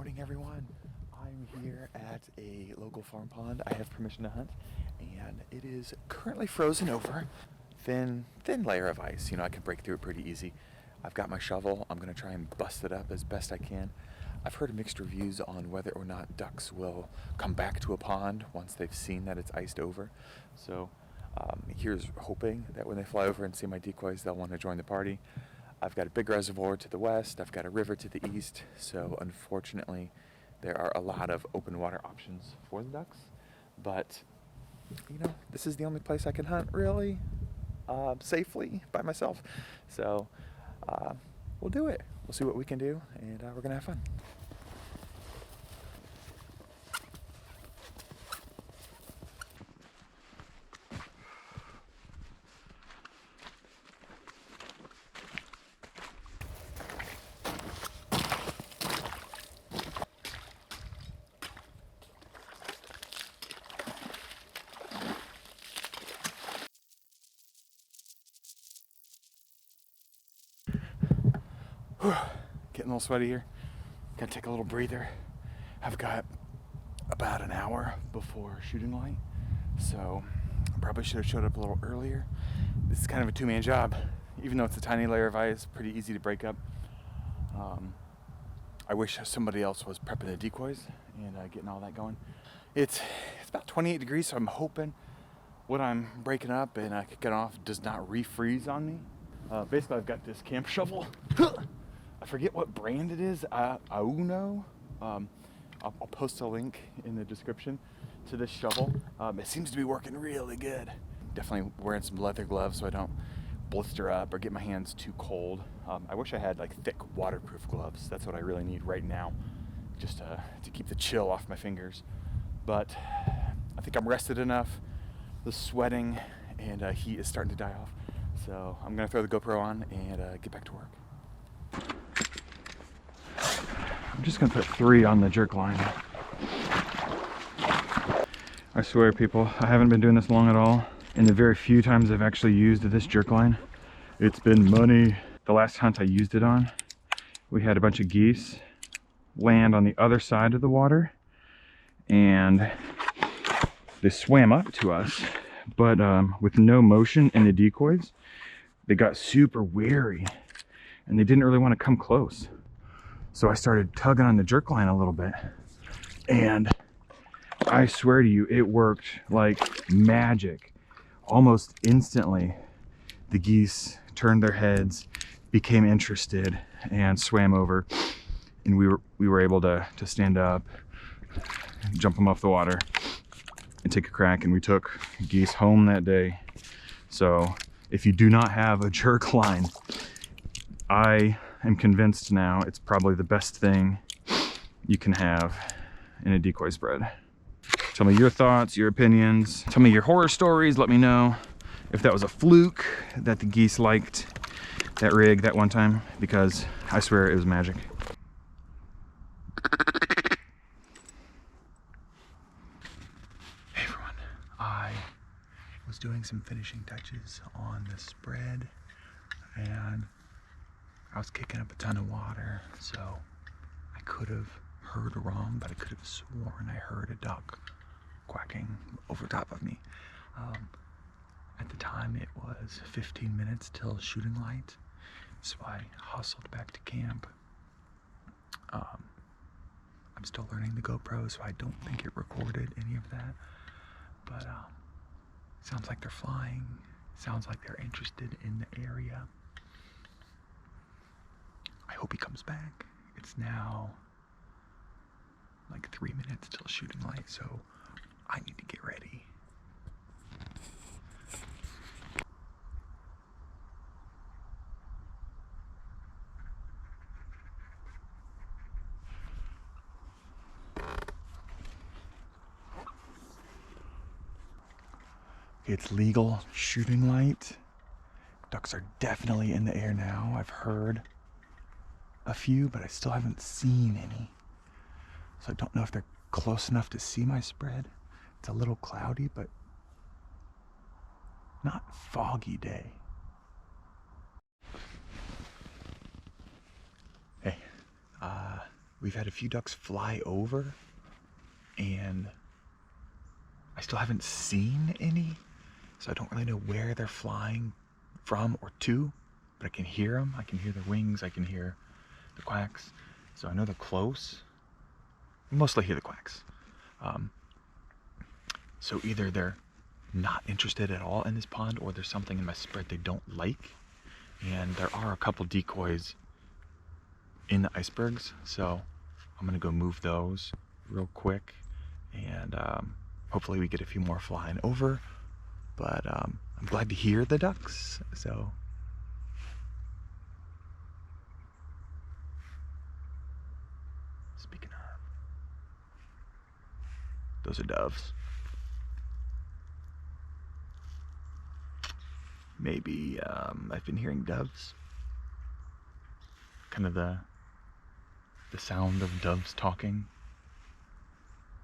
morning, everyone. I'm here at a local farm pond. I have permission to hunt, and it is currently frozen over. Thin layer of ice. You know, I can break through it pretty easy. I've got my shovel. I'm gonna try and bust it up as best I can. I've heard mixed reviews on whether or not ducks will come back to a pond once they've seen that it's iced over. So here's hoping that when they fly over and see my decoys, they'll want to join the party. I've got a big reservoir to the west, I've got a river to the east, so unfortunately there are a lot of open water options for the ducks. But, you know, this is the only place I can hunt really safely by myself. So we'll do it. We'll see what we can do, and we're gonna have fun. Getting a little sweaty here. Gotta take a little breather. I've got about an hour before shooting light, so I probably should have showed up a little earlier. This is kind of a two-man job. Even though it's a tiny layer of ice, pretty easy to break up. I wish somebody else was prepping the decoys and getting all that going. It's about 28 degrees, so I'm hoping what I'm breaking up and kicking off does not refreeze on me. Basically, I've got this camp shovel. I forget what brand it is, Auno. I'll post a link in the description to this shovel. It seems to be working really good. Definitely wearing some leather gloves so I don't blister up or get my hands too cold. I wish I had like thick waterproof gloves. That's what I really need right now, just to keep the chill off my fingers. But I think I'm rested enough. The sweating and heat is starting to die off. So I'm gonna throw the GoPro on and get back to work. I'm just gonna put 3 on the jerk line. I swear, people, I haven't been doing this long at all. And the very few times I've actually used this jerk line, it's been money. The last hunt I used it on, we had a bunch of geese land on the other side of the water, and they swam up to us, but with no motion in the decoys, they got super wary and they didn't really want to come close. So I started tugging on the jerk line a little bit, and I swear to you, it worked like magic. Almost instantly, the geese turned their heads, became interested, and swam over, and we were able to stand up, jump them off the water, and take a crack, and we took geese home that day. So if you do not have a jerk line, I am convinced now it's probably the best thing you can have in a decoy spread. Tell me your thoughts, your opinions. Tell me your horror stories. Let me know if that was a fluke that the geese liked that rig that one time, because I swear it was magic. Hey everyone, I was doing some finishing touches on the spread and I was kicking up a ton of water, so I could have heard wrong, but I could have sworn I heard a duck quacking over top of me. At the time it was 15 minutes till shooting light, so I hustled back to camp. I'm still learning the GoPro, so I don't think it recorded any of that, but sounds like they're flying, sounds like they're interested in the area. I hope he comes back. It's now like 3 minutes till shooting light, so I need to get ready. It's legal shooting light. Ducks are definitely in the air now. I've heard a few, but I still haven't seen any. So I don't know if they're close enough to see my spread. It's a little cloudy, but not foggy day. Hey, we've had a few ducks fly over, and I still haven't seen any, so I don't really know where they're flying from or to, but I can hear them. I can hear their wings. I can hear the quacks. So I know they're close. Mostly hear the quacks. So either they're not interested at all in this pond, or there's something in my spread they don't like. And there are a couple decoys in the icebergs, so I'm gonna go move those real quick, and hopefully we get a few more flying over. But I'm glad to hear the ducks, so. Speaking of, those are doves. Maybe I've been hearing doves. Kind of the sound of doves talking.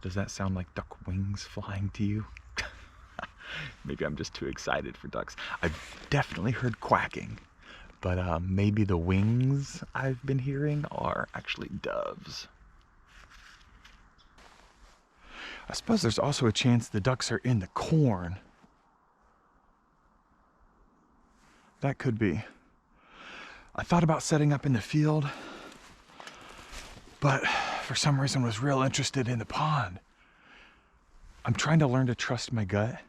Does that sound like duck wings flying to you? Maybe I'm just too excited for ducks. I've definitely heard quacking, but maybe the wings I've been hearing are actually doves. I suppose there's also a chance the ducks are in the corn. That could be. I thought about setting up in the field, but for some reason was real interested in the pond. I'm trying to learn to trust my gut,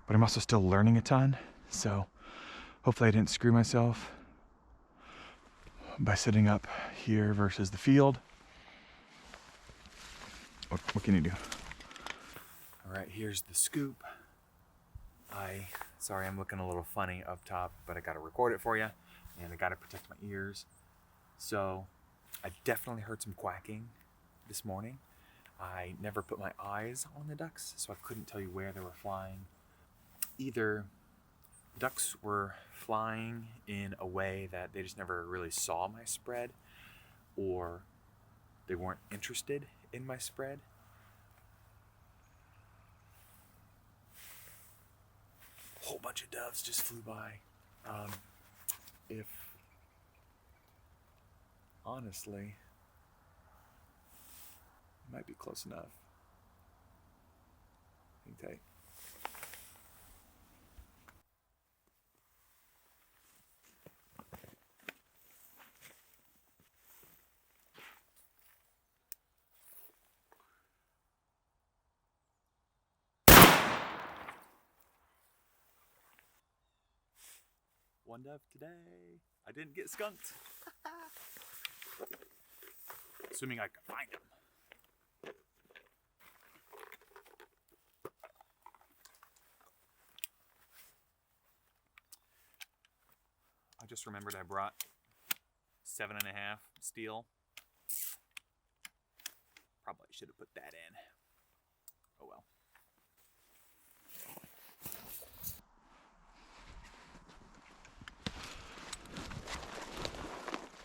but I'm also still learning a ton, so hopefully I didn't screw myself by setting up here versus the field. What can you do? All right, here's the scoop. Sorry I'm looking a little funny up top, but I gotta record it for you, and I gotta protect my ears. So I definitely heard some quacking this morning. I never put my eyes on the ducks, so I couldn't tell you where they were flying. Either the ducks were flying in a way that they just never really saw my spread, or they weren't interested in my spread. A whole bunch of doves just flew by. If honestly, it might be close enough. Hang tight. One dove today. I didn't get skunked. Assuming I can find him. I just remembered I brought 7.5 steel. Probably should have put that in. Oh well.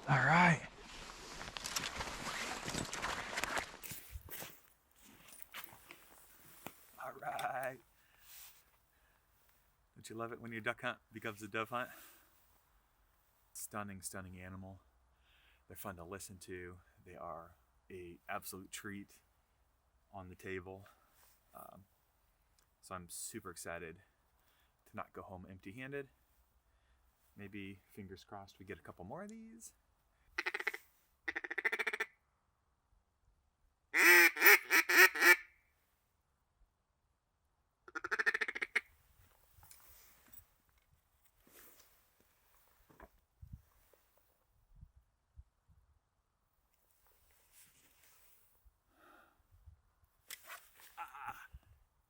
All right. All right. Don't you love it when your duck hunt becomes a dove hunt? Stunning, stunning animal. They're fun to listen to. They are an absolute treat on the table. So I'm super excited to not go home empty-handed. Maybe, fingers crossed, we get a couple more of these.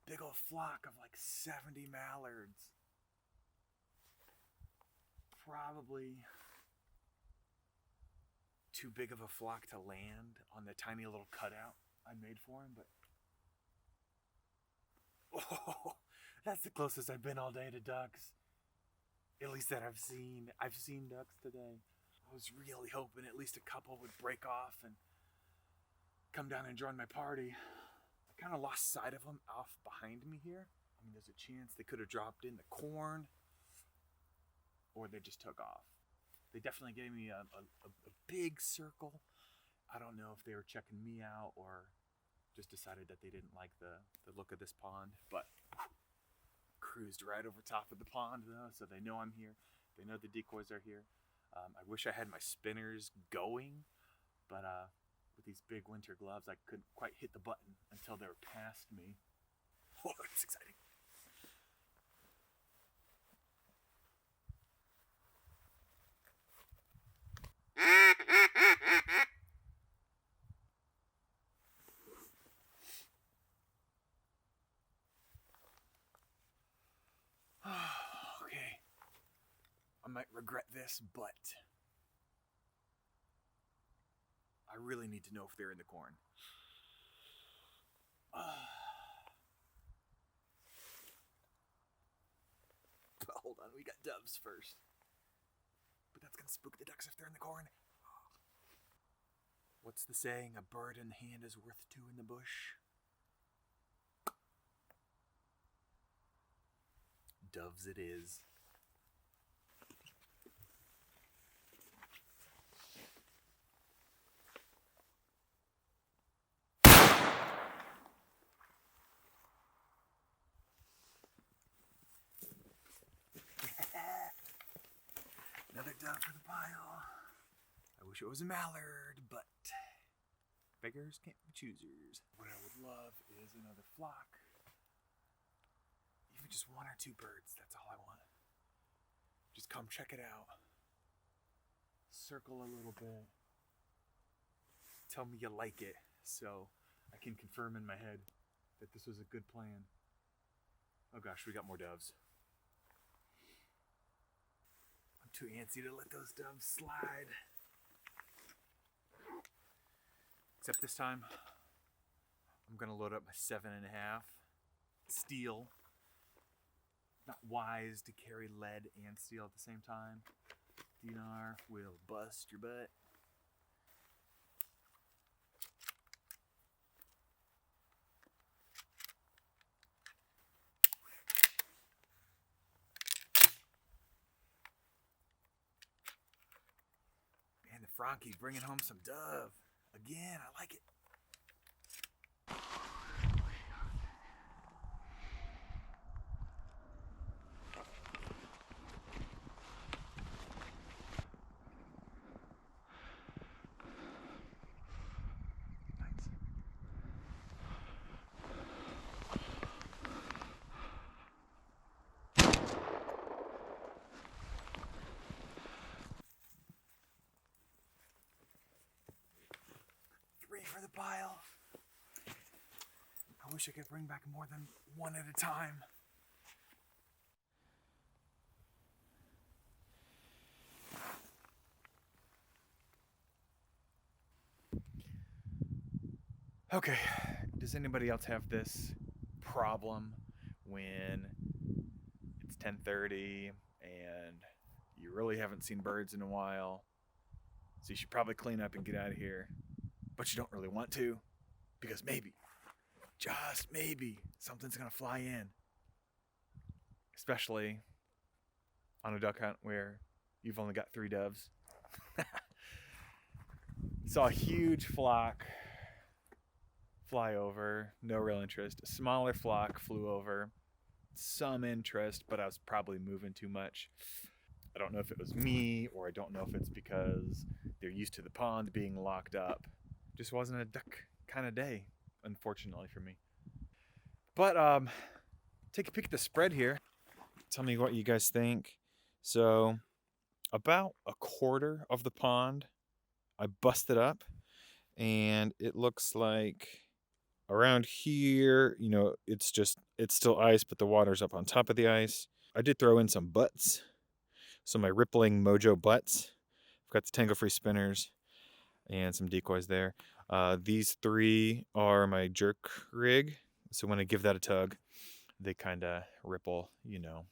Big old flock of like 70 mallards. Probably too big of a flock to land on the tiny little cutout I made for him, but oh, that's the closest I've been all day to ducks. At least that I've seen. I've seen ducks today. I was really hoping at least a couple would break off and come down and join my party. I kind of lost sight of them off behind me here. I mean, there's a chance they could have dropped in the corn, or they just took off. They definitely gave me a big circle I don't know if they were checking me out or just decided that they didn't like the look of this pond, but cruised right over top of the pond though, so they know I'm here. They know the decoys are here. I wish I had my spinners going, but with these big winter gloves, I couldn't quite hit the button until they were past me. Oh, it's exciting. Okay. I might regret this, but I really need to know if they're in the corn. But hold on, we got doves first. But that's gonna spook the ducks if they're in the corn. What's the saying? A bird in the hand is worth two in the bush. Doves it is. Another dove for the pile. I wish it was a mallard, but beggars can't be choosers. What I would love is another flock. Even just one or two birds, that's all I want. Just come check it out. Circle a little bit. Tell me you like it so I can confirm in my head that this was a good plan. Oh gosh, we got more doves. I'm too antsy to let those doves slide. Except this time, I'm gonna load up my 7.5 steel. Not wise to carry lead and steel at the same time. DNR will bust your butt. Man, the Frankie bringing home some dove. Again, I like it. Three for the pile. I wish I could bring back more than one at a time. Okay, does anybody else have this problem when it's 10:30 and you really haven't seen birds in a while? So you should probably clean up and get out of here. But you don't really want to, because maybe, just maybe, something's gonna fly in. Especially on a duck hunt where you've only got 3 doves. Saw a huge flock fly over, no real interest. A smaller flock flew over, some interest, but I was probably moving too much. I don't know if it was me, or I don't know if it's because they're used to the pond being locked up. Just wasn't a duck kind of day, unfortunately for me. But take a peek at the spread here. Tell me what you guys think. So about a quarter of the pond I busted up, and it looks like around here, you know, it's still ice, but the water's up on top of the ice. I did throw in some butts, so my Rippling Mojo butts. I've got the Tango Free spinners and some decoys there. These 3 are my jerk rig, so when I give that a tug, they kind of ripple, you know.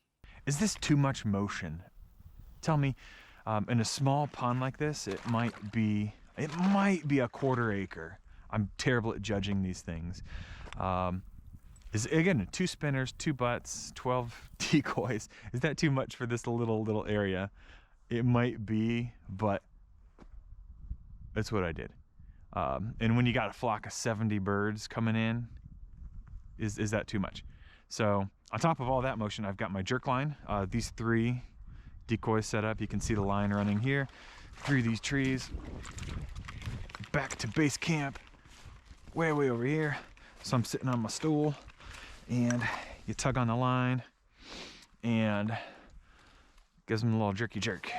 Is this too much motion? Tell me, in a small pond like this, it might be a quarter acre. I'm terrible at judging these things. Is again 2 spinners, 2 butts, 12 decoys. Is that too much for this little area? It might be, but that's what I did. And when you got a flock of 70 birds coming in, is that too much? So on top of all that motion, I've got my jerk line. These 3 decoys set up. You can see the line running here through these trees, back to base camp, way over here. So I'm sitting on my stool, and you tug on the line and gives them a little jerky jerk.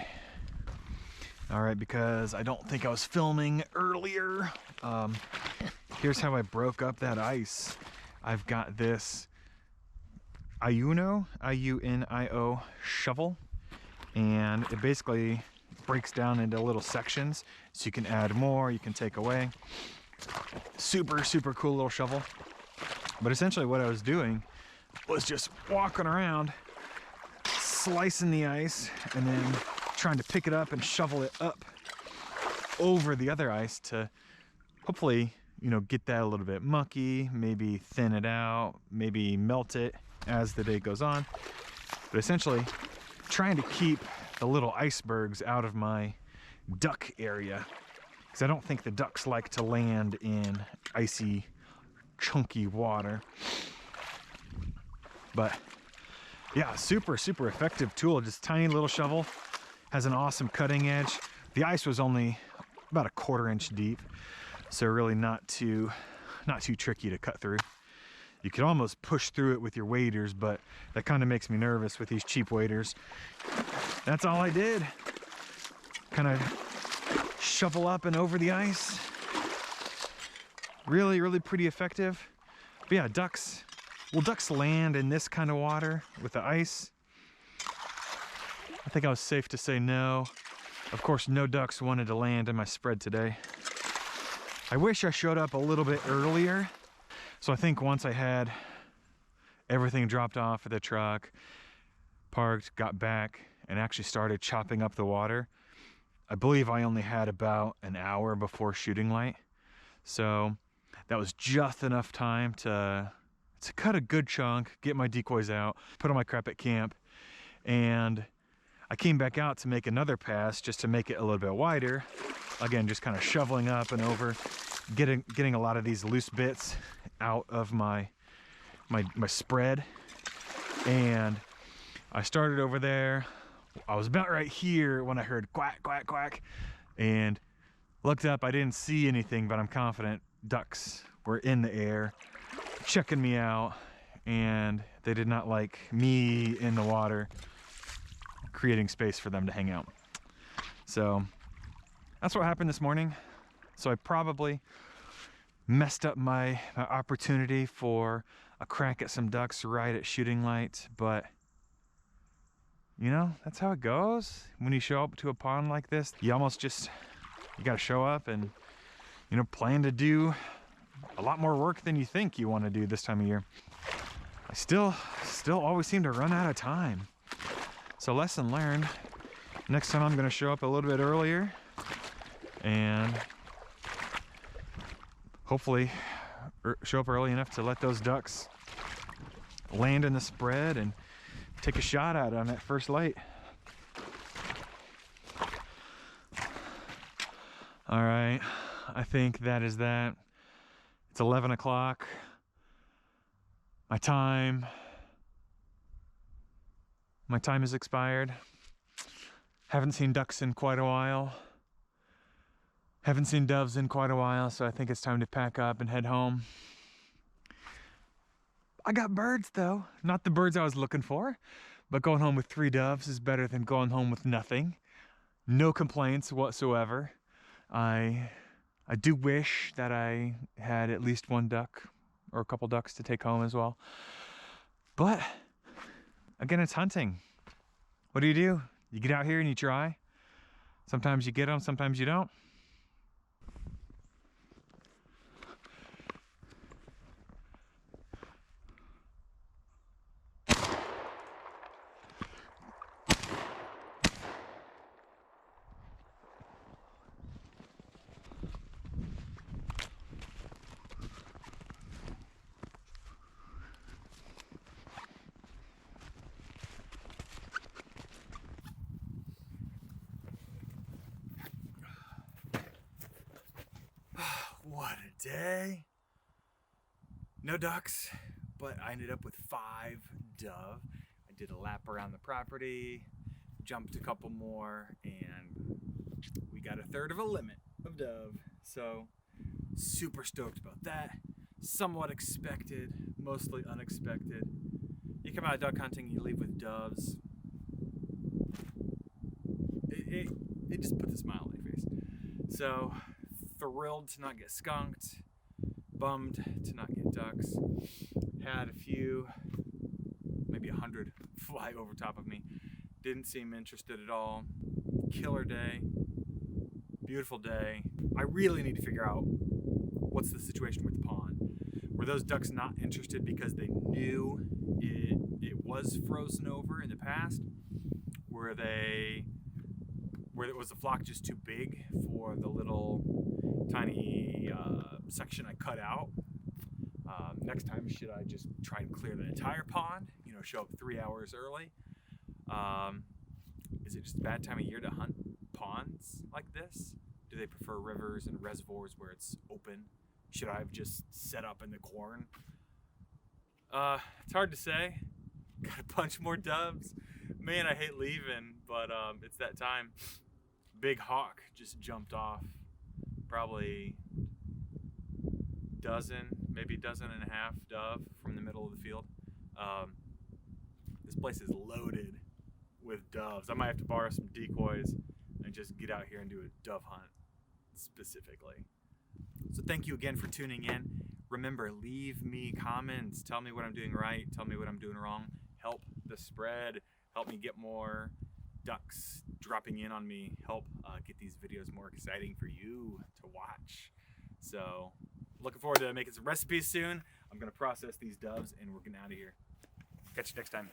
All right, because I don't think I was filming earlier. Here's how I broke up that ice. I've got this Iunio, I-U-N-I-O shovel, and it basically breaks down into little sections, so you can add more, you can take away. Super cool little shovel. But essentially what I was doing was just walking around, slicing the ice, and then trying to pick it up and shovel it up over the other ice to hopefully, you know, get that a little bit mucky, maybe thin it out, maybe melt it as the day goes on. But essentially trying to keep the little icebergs out of my duck area, because I don't think the ducks like to land in icy, chunky water. But yeah, super effective tool. Just tiny little shovel, has an awesome cutting edge. The ice was only about a 1/4 inch deep, so really not too tricky to cut through. You could almost push through it with your waders, but that kind of makes me nervous with these cheap waders. That's all I did. Kind of shovel up and over the ice. Really pretty effective. But yeah, ducks, will ducks land in this kind of water with the ice? I think I was safe to say no. Of course, no ducks wanted to land in my spread today. I wish I showed up a little bit earlier. So I think once I had everything dropped off at the truck, parked, got back, and actually started chopping up the water, I believe I only had about an hour before shooting light. So that was just enough time to cut a good chunk, get my decoys out, put all my crap at camp, and I came back out to make another pass just to make it a little bit wider. Again, just kind of shoveling up and over, getting a lot of these loose bits out of my spread. And I started over there. I was about right here when I heard quack, quack, quack, and looked up. I didn't see anything, but I'm confident ducks were in the air checking me out, and they did not like me in the water, creating space for them to hang out. So that's what happened this morning. So I probably messed up my opportunity for a crack at some ducks right at shooting light, but you know, that's how it goes. When you show up to a pond like this, you gotta show up and, you know, plan to do a lot more work than you think you want to do this time of year. I still always seem to run out of time. So lesson learned. Next time I'm gonna show up a little bit earlier and hopefully show up early enough to let those ducks land in the spread and take a shot at it on that first light. All right, I think that is that. It's 11 o'clock. My time has expired. Haven't seen ducks in quite a while. Haven't seen doves in quite a while, so I think it's time to pack up and head home. I got birds though, not the birds I was looking for, but going home with 3 doves is better than going home with nothing. No complaints whatsoever. I do wish that I had at least 1 duck or a couple ducks to take home as well. But again, it's hunting. What do? You get out here and you try. Sometimes you get them, sometimes you don't. day. No ducks, but I ended up with 5 dove. I did a lap around the property, jumped a couple more, and we got a third of a limit of dove. So super stoked about that. Somewhat expected, mostly unexpected. You come out duck hunting, you leave with doves. It just puts a smile on your face. So thrilled to not get skunked, bummed to not get ducks. Had a few, maybe 100 fly over top of me. Didn't seem interested at all. Killer day, beautiful day. I really need to figure out what's the situation with the pond. Were those ducks not interested because they knew it was frozen over in the past? Where was the flock just too big for the little tiny section I cut out? Next time, should I just try and clear the entire pond? You know, show up 3 hours early? Is it just a bad time of year to hunt ponds like this? Do they prefer rivers and reservoirs where it's open? Should I have just set up in the corn? It's hard to say. Got a bunch more doves. Man, I hate leaving, but it's that time. Big hawk just jumped off. Probably maybe a dozen and a half dove from the middle of the field. This place is loaded with doves. I might have to borrow some decoys and just get out here and do a dove hunt specifically. So thank you again for tuning in. Remember, leave me comments. Tell me what I'm doing right. Tell me what I'm doing wrong. Help the spread. Help me get more ducks dropping in on me. Help get these videos more exciting for you to watch. So looking forward to making some recipes soon. I'm going to process these doves and we're getting out of here. Catch you next time.